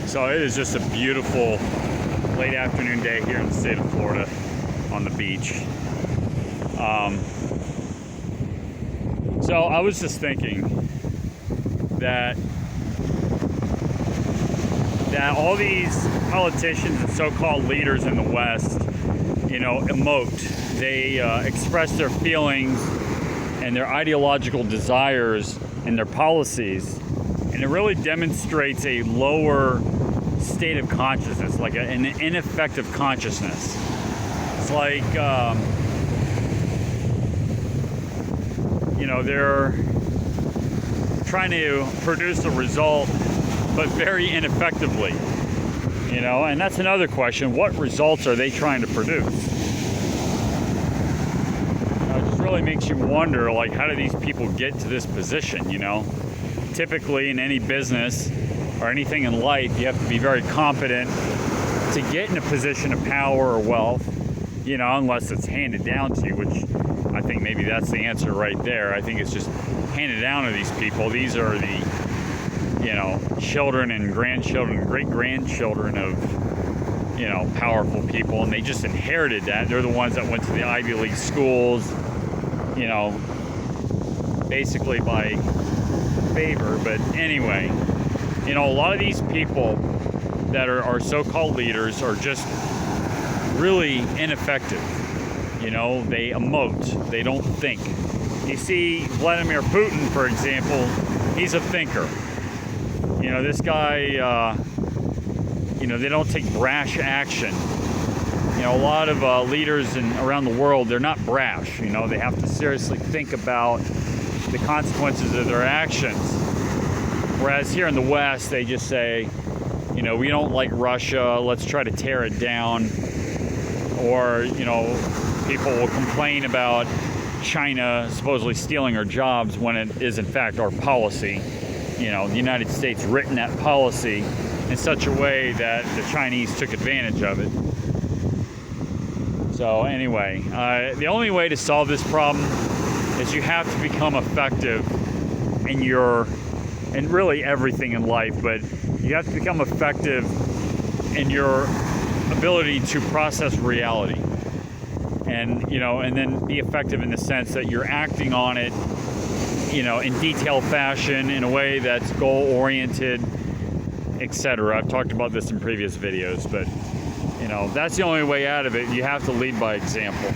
So it is just a beautiful late afternoon day here in the state of Florida on the beach. So I was just thinking that all these politicians and so-called leaders in the West, emote. They express their feelings and their ideological desires and their policies, and it really demonstrates a lower state of consciousness, like an ineffective consciousness. It's like, they're trying to produce a result, but very ineffectively, and that's another question. What results are they trying to produce? It just really makes you wonder, like, how do these people get to this position? Typically in any business or anything in life, you have to be very competent to get in a position of power or wealth, unless it's handed down to you, which I think maybe that's the answer right there. I think it's just handed down to these people. These are the, children and grandchildren, great-grandchildren of, powerful people, and they just inherited that. They're the ones that went to the Ivy League schools, basically by favor. But anyway, a lot of these people that are so-called leaders are just really ineffective. They emote, they don't think. You see Vladimir Putin, for example, he's a thinker. This guy, they don't take brash action. A lot of leaders around the world, they're not brash. They have to seriously think about the consequences of their actions. Whereas here in the West, they just say, we don't like Russia, let's try to tear it down. Or, people will complain about China supposedly stealing our jobs when it is in fact our policy. The United States written that policy in such a way that the Chinese took advantage of it. So anyway, the only way to solve this problem is you have to become effective in really everything in life, but you have to become effective in your ability to process reality. And then be effective in the sense that you're acting on it, in detailed fashion, in a way that's goal-oriented, etc. I've talked about this in previous videos, but, that's the only way out of it. You have to lead by example.